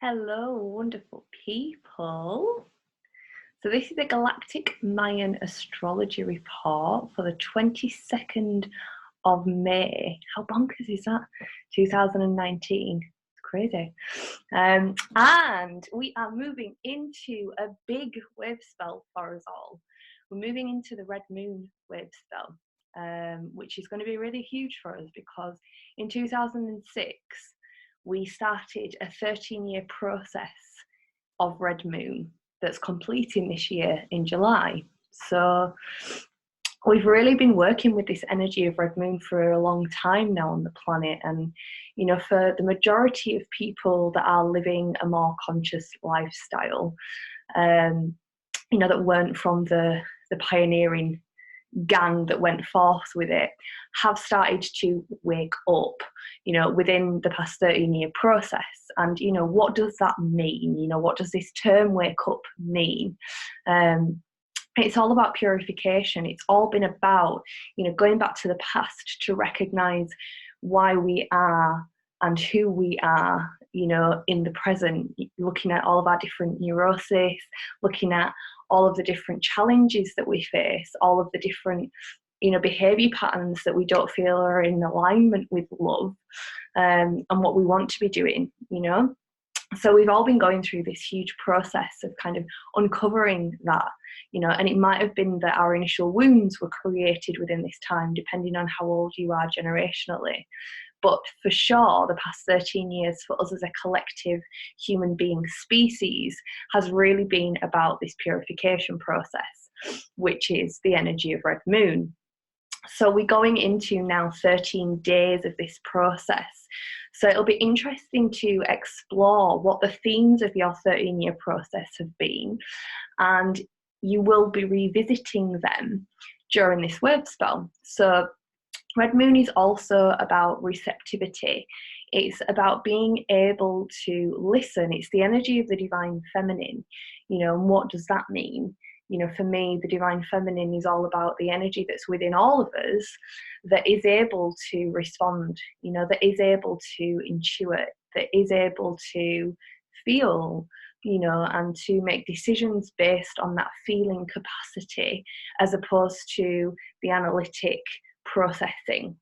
Hello, wonderful people. So this is the Galactic Mayan Astrology report for the 22nd of May. How bonkers is that? 2019. It's crazy. And we are moving into a big wave spell for us all. We're moving into the red moon wave spell, which is going to be really huge for us because in 2006, we started a 13-year process of red moon that's completing this year in July. So we've really been working with this energy of red moon for a long time now on the planet. And, you know, for the majority of people that are living a more conscious lifestyle, you know, that weren't from the pioneering gang that went forth with it, have started to wake up, you know, within the past 13-year process. And, you know, what does that mean? You know, what does this term wake up mean? It's all about purification. It's all been about, you know, going back to the past to recognize why we are and who we are, you know, in the present, looking at all of our different neuroses, looking at all of the different challenges that we face, all of the different, you know, behavior patterns that we don't feel are in alignment with love, and what we want to be doing, you know. So we've all been going through this huge process of kind of uncovering that, you know, and it might have been that our initial wounds were created within this time, depending on how old you are generationally. But for sure, the past 13 years for us as a collective human being species has really been about this purification process, which is the energy of red moon. So we're going into now 13 days of this process. So it'll be interesting to explore what the themes of your 13-year process have been. And you will be revisiting them during this wave spell. So red moon is also about receptivity. It's about being able to listen. It's the energy of the divine feminine. You know, and what does that mean? You know, for me, the divine feminine is all about the energy that's within all of us that is able to respond, you know, that is able to intuit, that is able to feel, you know, and to make decisions based on that feeling capacity as opposed to the analytic processing.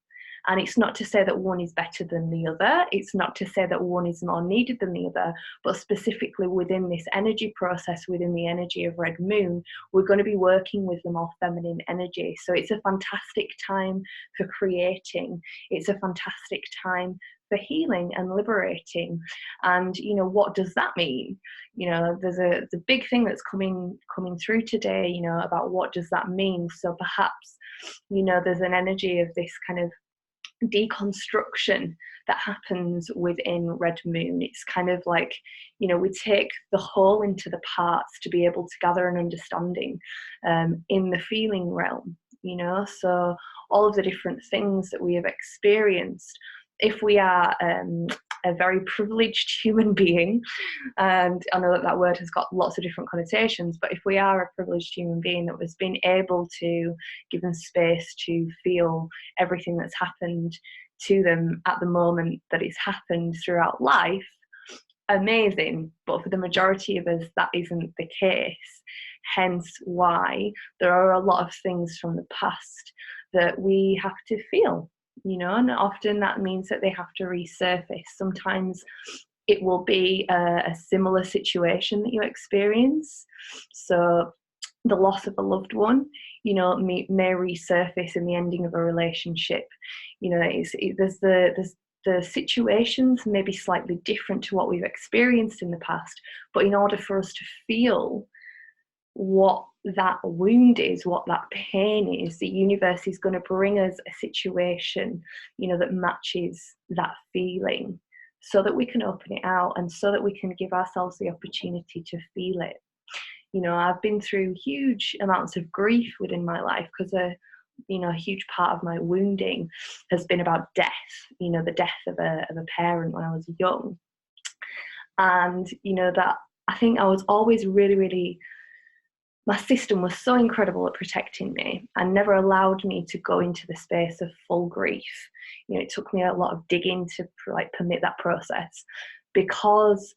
And it's not to say that one is better than the other. It's not to say that one is more needed than the other, but specifically within this energy process, within the energy of red moon, we're going to be working with the more feminine energy. So it's a fantastic time for creating. It's a fantastic time for healing and liberating. And, you know, what does that mean? You know, there's a big thing that's coming through today, you know, about what does that mean. So perhaps, you know, there's an energy of this kind of deconstruction that happens within red moon. It's kind of like, you know, we take the whole into the parts to be able to gather an understanding in the feeling realm, you know. So all of the different things that we have experienced, if we are a very privileged human being, and I know that that word has got lots of different connotations, but if we are a privileged human being that has been able to give them space to feel everything that's happened to them at the moment that it's happened throughout life, amazing. But for the majority of us, that isn't the case. Hence why there are a lot of things from the past that we have to feel, you know, and often that means that they have to resurface. Sometimes it will be a similar situation that you experience. So the loss of a loved one, you know, may resurface in the ending of a relationship. You know, there's the situations may be slightly different to what we've experienced in the past, but in order for us to feel what that wound is, what that pain is, the universe is going to bring us a situation, you know, that matches that feeling so that we can open it out and so that we can give ourselves the opportunity to feel it. You know, I've been through huge amounts of grief within my life because you know, a huge part of my wounding has been about death, you know, the death of a parent when I was young. And, you know, that I think I was always really, my system was so incredible at protecting me and never allowed me to go into the space of full grief. You know, it took me a lot of digging to like permit that process because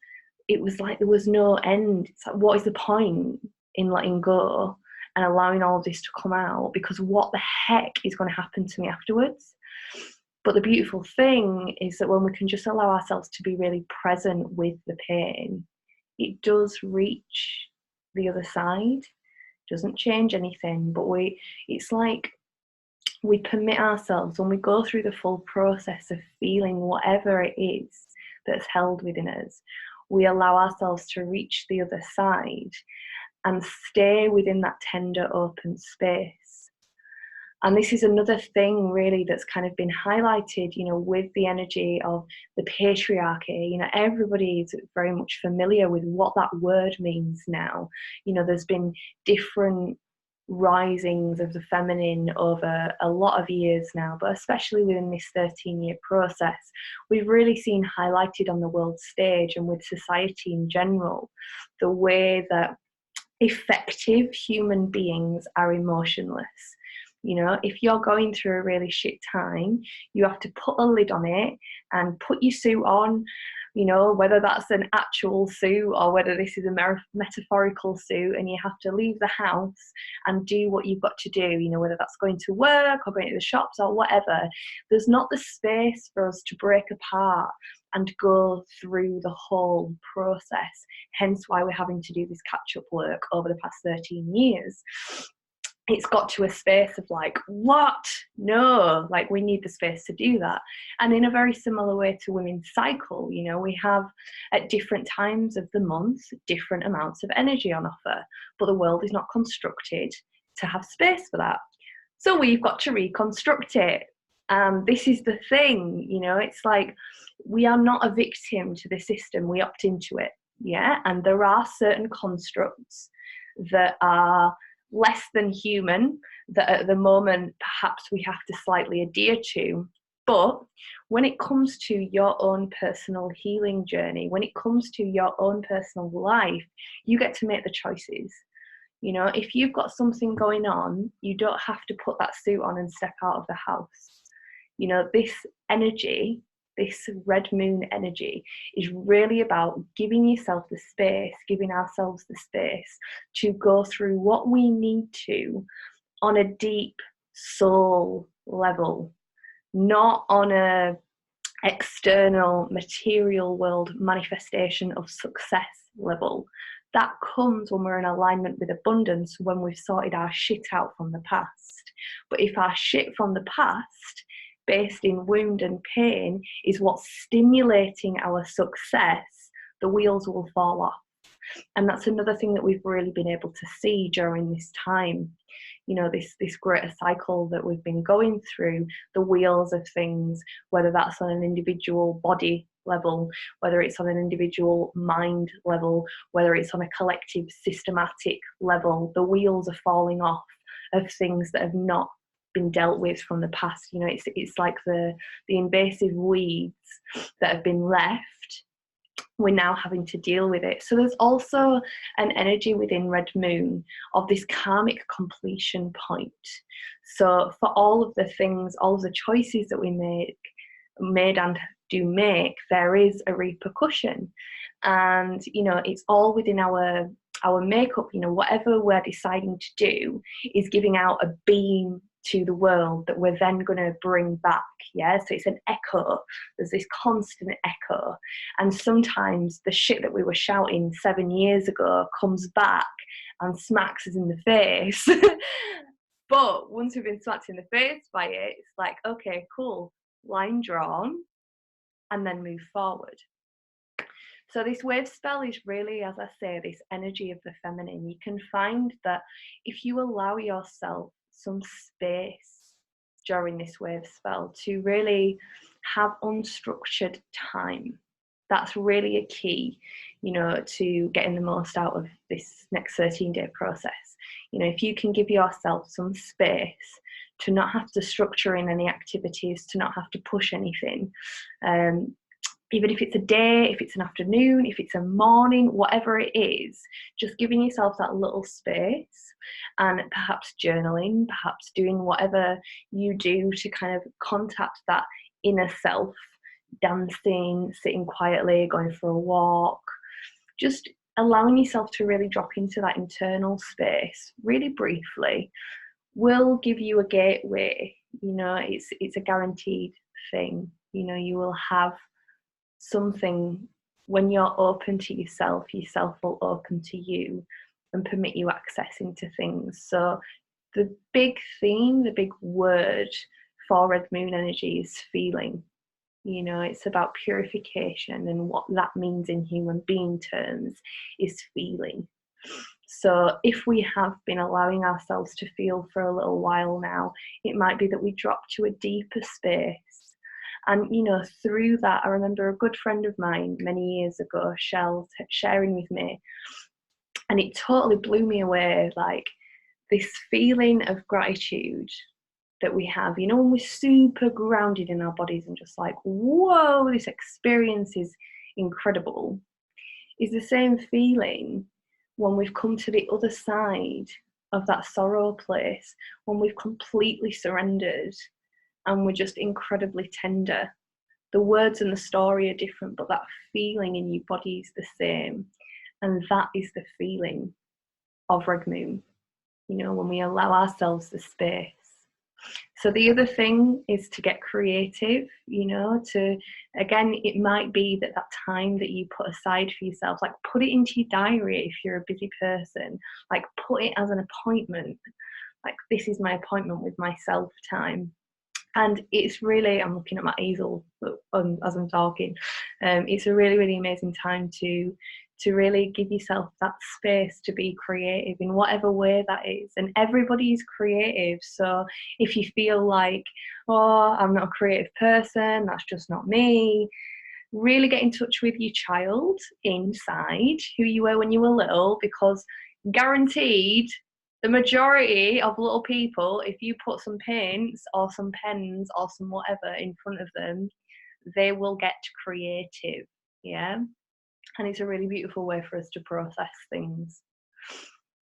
it was like there was no end. It's like, what is the point in letting go and allowing all of this to come out? Because what the heck is going to happen to me afterwards? But the beautiful thing is that when we can just allow ourselves to be really present with the pain, it does reach the other side. Doesn't change anything, but it's like we permit ourselves, when we go through the full process of feeling whatever it is that's held within us, we allow ourselves to reach the other side and stay within that tender open space. And this is another thing really that's kind of been highlighted, you know, with the energy of the patriarchy. You know, everybody is very much familiar with what that word means now. You know, there's been different risings of the feminine over a lot of years now, but especially within this 13-year process, we've really seen highlighted on the world stage and with society in general, the way that effective human beings are emotionless. You know, if you're going through a really shit time, you have to put a lid on it and put your suit on, you know, whether that's an actual suit or whether this is a metaphorical suit, and you have to leave the house and do what you've got to do, you know, whether that's going to work or going to the shops or whatever. There's not the space for us to break apart and go through the whole process, hence why we're having to do this catch-up work over the past 13 years. It's got to a space of like, what? No, like we need the space to do that. And in a very similar way to women's cycle, you know, we have at different times of the month, different amounts of energy on offer, but the world is not constructed to have space for that. So we've got to reconstruct it. This is the thing, you know, it's like we are not a victim to the system, we opt into it. Yeah. And there are certain constructs that are less than human that at the moment perhaps we have to slightly adhere to. But when it comes to your own personal healing journey, when it comes to your own personal life, you get to make the choices. You know, if you've got something going on, you don't have to put that suit on and step out of the house. You know, this energy, this red moon energy, is really about giving yourself the space, giving ourselves the space to go through what we need to on a deep soul level, not on a external material world manifestation of success level. That comes when we're in alignment with abundance, when we've sorted our shit out from the past. But if our shit from the past, based in wound and pain, is what's stimulating our success, the wheels will fall off. And that's another thing that we've really been able to see during this time. You know, this greater cycle that we've been going through, the wheels of things, whether that's on an individual body level, whether it's on an individual mind level, whether it's on a collective systematic level, the wheels are falling off of things that have not been dealt with from the past. You know, it's like the invasive weeds that have been left, we're now having to deal with it. So there's also an energy within Red Moon of this karmic completion point. So for all of the things, all of the choices that we made and do make, there is a repercussion. And, you know, it's all within our makeup. You know, whatever we're deciding to do is giving out a beam to the world that we're then going to bring back. Yeah, so it's an echo. There's this constant echo, and sometimes the shit that we were shouting 7 years ago comes back and smacks us in the face. But once we've been smacked in the face by it, it's like, okay, cool, line drawn, and then move forward. So this Wavespell is really, as I say, this energy of the feminine. You can find that if you allow yourself some space during this Wavespell to really have unstructured time, that's really a key, you know, to getting the most out of this next 13-day process. You know, if you can give yourself some space to not have to structure in any activities, to not have to push anything, even if it's a day, if it's an afternoon, if it's a morning, whatever it is, just giving yourself that little space and perhaps journaling, perhaps doing whatever you do to kind of contact that inner self, dancing, sitting quietly, going for a walk, just allowing yourself to really drop into that internal space really briefly will give you a gateway. You know, it's a guaranteed thing. You know, you will have something. When you're open to yourself will open to you and permit you access into things. So the big theme, the big word for red moon energy is feeling. You know, it's about purification, and what that means in human being terms is feeling. So if we have been allowing ourselves to feel for a little while now, it might be that we drop to a deeper space. And, you know, through that, I remember a good friend of mine many years ago, Shell, sharing with me, and it totally blew me away, like this feeling of gratitude that we have, you know, when we're super grounded in our bodies and just like, whoa, this experience is incredible, is the same feeling when we've come to the other side of that sorrow place, when we've completely surrendered and we're just incredibly tender. The words and the story are different, but that feeling in your body is the same. And that is the feeling of red moon, you know, when we allow ourselves the space. So the other thing is to get creative, you know, to, again, it might be that time that you put aside for yourself, like put it into your diary if you're a busy person, like put it as an appointment, like this is my appointment with myself time. And it's really, I'm looking at my easel as I'm talking, it's a really, really amazing time to really give yourself that space to be creative in whatever way that is. And everybody is creative. So if you feel like, oh, I'm not a creative person, that's just not me, really get in touch with your child inside, who you were when you were little, because guaranteed, the majority of little people, if you put some paints or some pens or some whatever in front of them, they will get creative, yeah? And it's a really beautiful way for us to process things.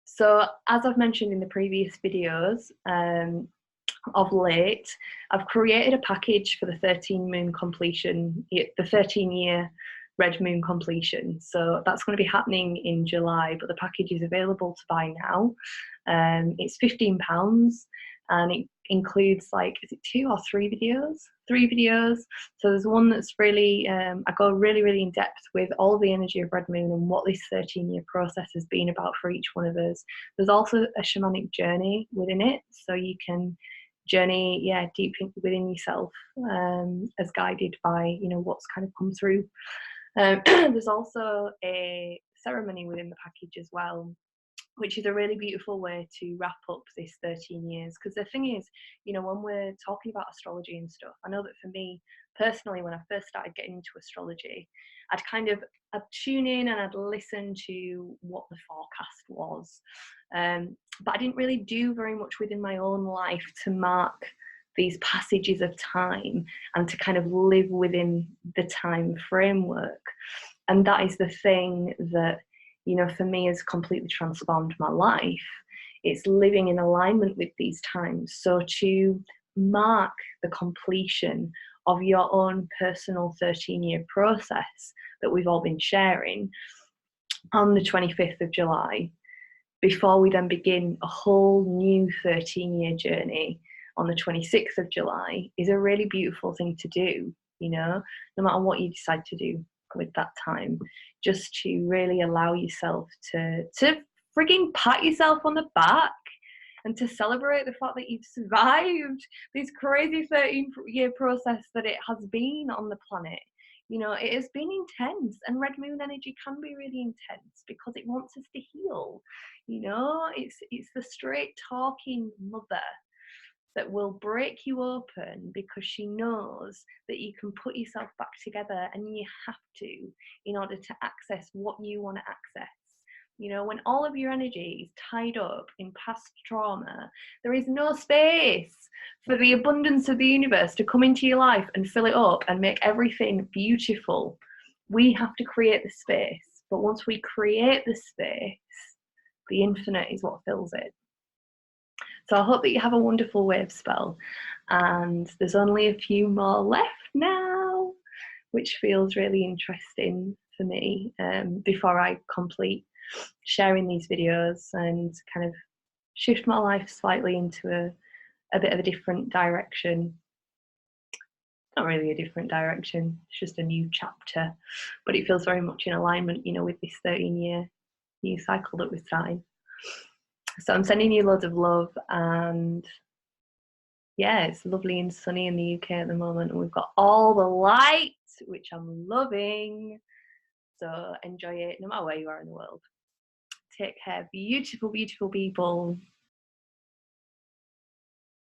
So as I've mentioned in the previous videos, of late, I've created a package for the 13 moon completion, the 13-year red moon completion. So that's going to be happening in July, but the package is available to buy now. It's £15, and it includes, like, is it 2 or 3 videos? 3 videos. So there's one that's really, I go really, really in depth with all the energy of red moon and what this 13-year process has been about for each one of us. There's also a shamanic journey within it, so you can journey, yeah, deep within yourself, as guided by, you know, what's kind of come through. There's also a ceremony within the package as well, which is a really beautiful way to wrap up this 13 years. Because the thing is, you know, when we're talking about astrology and stuff, I know that for me personally, when I first started getting into astrology, I'd tune in and I'd listen to what the forecast was, but I didn't really do very much within my own life to mark these passages of time and to kind of live within the time framework. And that is the thing that, you know, for me has completely transformed my life. It's living in alignment with these times. So to mark the completion of your own personal 13-year process that we've all been sharing on the 25th of July, before we then begin a whole new 13-year journey on the 26th of July, is a really beautiful thing to do, you know, no matter what you decide to do with that time, just to really allow yourself to frigging pat yourself on the back and to celebrate the fact that you've survived this crazy 13-year process that it has been on the planet. You know, it has been intense, and red moon energy can be really intense because it wants us to heal. You know, it's the straight talking mother that will break you open because she knows that you can put yourself back together, and you have to, in order to access what you want to access. You know, when all of your energy is tied up in past trauma, there is no space for the abundance of the universe to come into your life and fill it up and make everything beautiful. We have to create the space. But once we create the space, the infinite is what fills it. So I hope that you have a wonderful Wavespell, and there's only a few more left now, which feels really interesting for me before I complete sharing these videos and kind of shift my life slightly into a bit of a different direction. Not really a different direction, it's just a new chapter, but it feels very much in alignment, you know, with this 13-year new cycle that we're starting. So I'm sending you loads of love, and yeah, it's lovely and sunny in the UK at the moment, and we've got all the light, which I'm loving. So enjoy it no matter where you are in the world. Take care, beautiful, beautiful people.